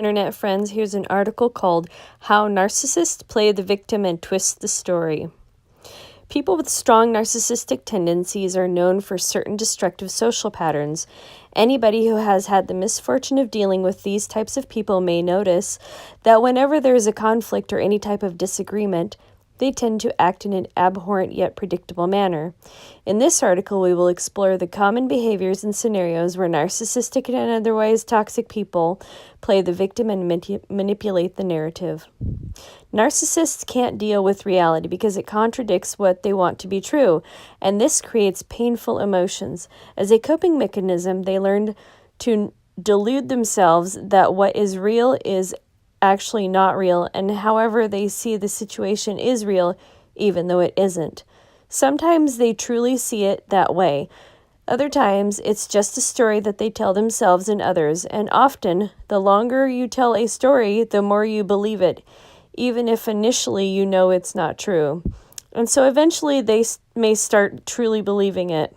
Internet friends, here's an article called How Narcissists Play the Victim and Twist the Story. People with strong narcissistic tendencies are known for certain destructive social patterns. Anybody who has had the misfortune of dealing with these types of people may notice that whenever there is a conflict or any type of disagreement, they tend to act in an abhorrent yet predictable manner. In this article, we will explore the common behaviors and scenarios where narcissistic and otherwise toxic people play the victim and manipulate the narrative. Narcissists can't deal with reality because it contradicts what they want to be true, and this creates painful emotions. As a coping mechanism, they learn to delude themselves that what is real is actually not real, and however they see the situation is real, even though it isn't. Sometimes they truly see it that way. Other times, it's just a story that they tell themselves and others, and often, the longer you tell a story, the more you believe it, even if initially you know it's not true. And so eventually they may start truly believing it.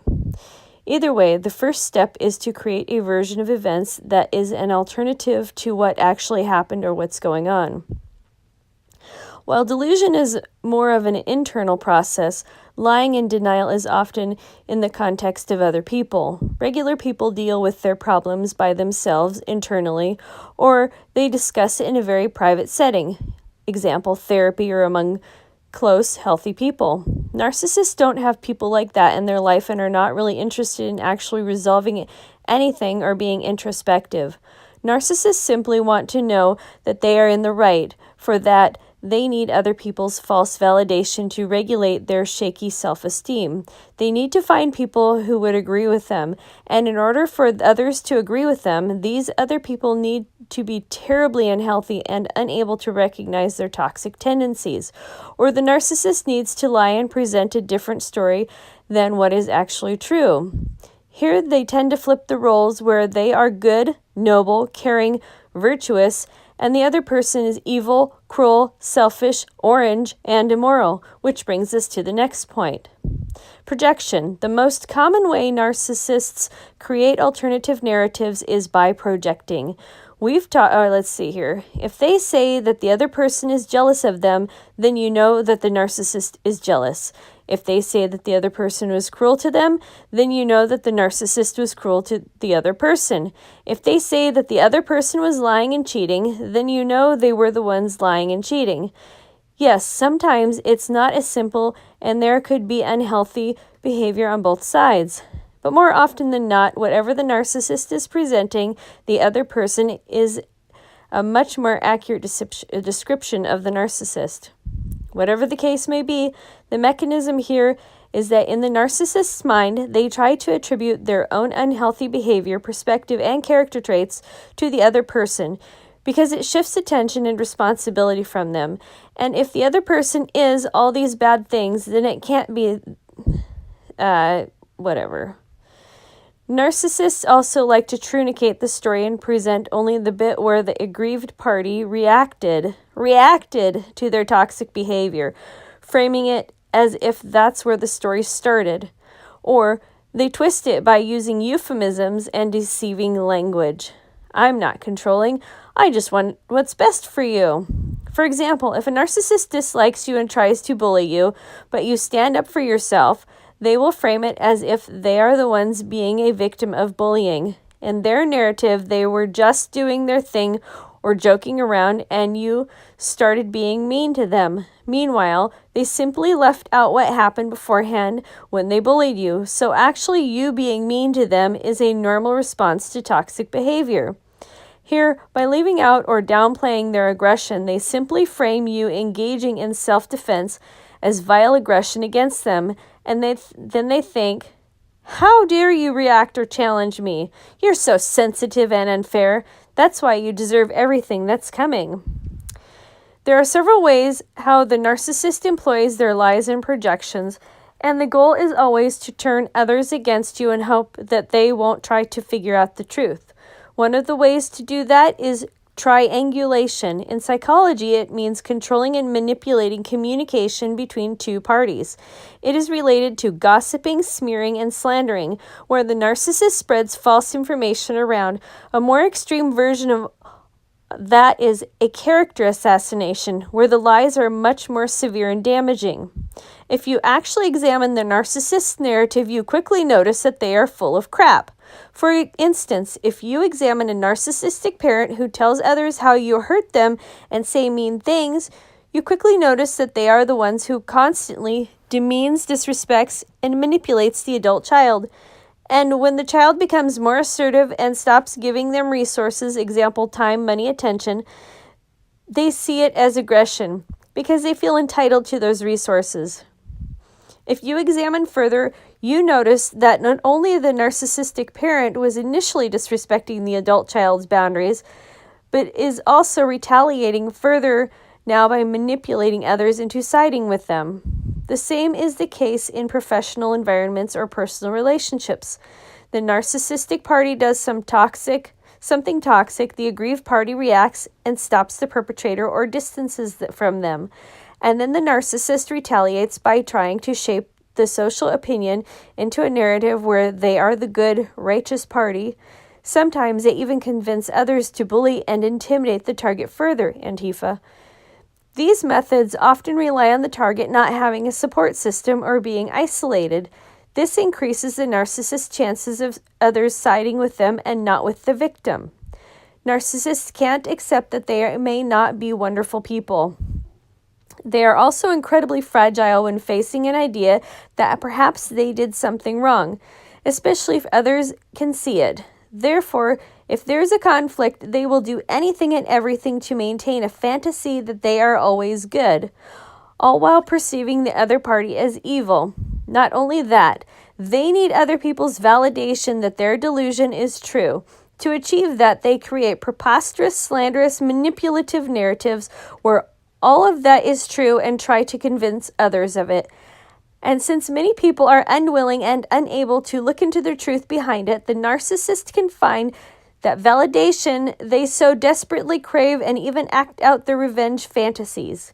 Either way, the first step is to create a version of events that is an alternative to what actually happened or what's going on. While delusion is more of an internal process, lying and denial is often in the context of other people. Regular people deal with their problems by themselves internally, or they discuss it in a very private setting. Example, therapy or among close, healthy people. Narcissists don't have people like that in their life and are not really interested in actually resolving anything or being introspective. Narcissists simply want to know that they are in the right. For that, they need other people's false validation to regulate their shaky self-esteem. They need to find people who would agree with them, and in order for others to agree with them, these other people need to be terribly unhealthy and unable to recognize their toxic tendencies, or the narcissist needs to lie and present a different story than what is actually true. Here they tend to flip the roles where they are good, noble, caring, virtuous, and the other person is evil, cruel, selfish, orange, and immoral, which brings us to the next point. Projection. The most common way narcissists create alternative narratives is by projecting. Let's see here. If they say that the other person is jealous of them, then you know that the narcissist is jealous. If they say that the other person was cruel to them, then you know that the narcissist was cruel to the other person. If they say that the other person was lying and cheating, then you know they were the ones lying and cheating. Yes, sometimes it's not as simple, and there could be unhealthy behavior on both sides. But more often than not, whatever the narcissist is presenting, the other person is a much more accurate description of the narcissist. Whatever the case may be, the mechanism here is that in the narcissist's mind, they try to attribute their own unhealthy behavior, perspective, and character traits to the other person because it shifts attention and responsibility from them. And if the other person is all these bad things, then it can't be whatever. Narcissists also like to truncate the story and present only the bit where the aggrieved party reacted to their toxic behavior, framing it as if that's where the story started. Or they twist it by using euphemisms and deceiving language. I'm not controlling. I just want what's best for you. For example, if a narcissist dislikes you and tries to bully you, but you stand up for yourself, they will frame it as if they are the ones being a victim of bullying. In their narrative, they were just doing their thing or joking around, and you started being mean to them. Meanwhile, they simply left out what happened beforehand when they bullied you. So actually, you being mean to them is a normal response to toxic behavior. Here, by leaving out or downplaying their aggression, they simply frame you engaging in self-defense as vile aggression against them, and then they think, how dare you react or challenge me? You're so sensitive and unfair. That's why you deserve everything that's coming. There are several ways how the narcissist employs their lies and projections, and the goal is always to turn others against you and hope that they won't try to figure out the truth. One of the ways to do that is triangulation. In psychology, it means controlling and manipulating communication between two parties. It is related to gossiping, smearing, and slandering, where the narcissist spreads false information around. A more extreme version of that is a character assassination, where the lies are much more severe and damaging. If you actually examine the narcissist narrative, you quickly notice that they are full of crap. For instance, if you examine a narcissistic parent who tells others how you hurt them and say mean things, you quickly notice that they are the ones who constantly demeans, disrespects, and manipulates the adult child. And when the child becomes more assertive and stops giving them resources, example, time, money, attention, they see it as aggression because they feel entitled to those resources. If you examine further, you notice that not only the narcissistic parent was initially disrespecting the adult child's boundaries, but is also retaliating further now by manipulating others into siding with them. The same is the case in professional environments or personal relationships. The narcissistic party does something toxic, the aggrieved party reacts and stops the perpetrator or distances from them. And then the narcissist retaliates by trying to shape the social opinion into a narrative where they are the good, righteous party. Sometimes they even convince others to bully and intimidate the target further, Antifa. These methods often rely on the target not having a support system or being isolated. This increases the narcissist's chances of others siding with them and not with the victim. Narcissists can't accept that they may not be wonderful people. They are also incredibly fragile when facing an idea that perhaps they did something wrong, especially if others can see it. Therefore, if there is a conflict, they will do anything and everything to maintain a fantasy that they are always good, all while perceiving the other party as evil. Not only that, they need other people's validation that their delusion is true. To achieve that, they create preposterous, slanderous, manipulative narratives where all of that is true and try to convince others of it. And since many people are unwilling and unable to look into the truth behind it, the narcissist can find that validation they so desperately crave and even act out their revenge fantasies.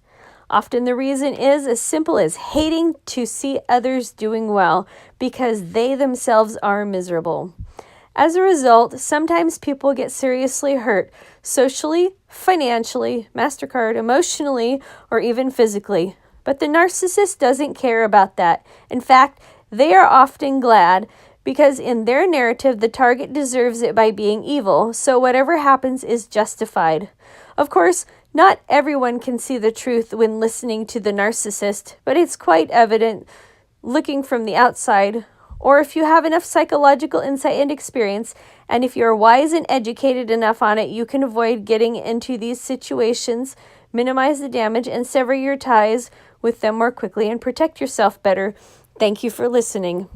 Often the reason is as simple as hating to see others doing well because they themselves are miserable. As a result, sometimes people get seriously hurt, socially, financially, MasterCard, emotionally, or even physically. But the narcissist doesn't care about that. In fact, they are often glad because in their narrative, the target deserves it by being evil, so whatever happens is justified. Of course, not everyone can see the truth when listening to the narcissist, but it's quite evident looking from the outside, or if you have enough psychological insight and experience, and if you're wise and educated enough on it, you can avoid getting into these situations, minimize the damage, and sever your ties with them more quickly and protect yourself better. Thank you for listening.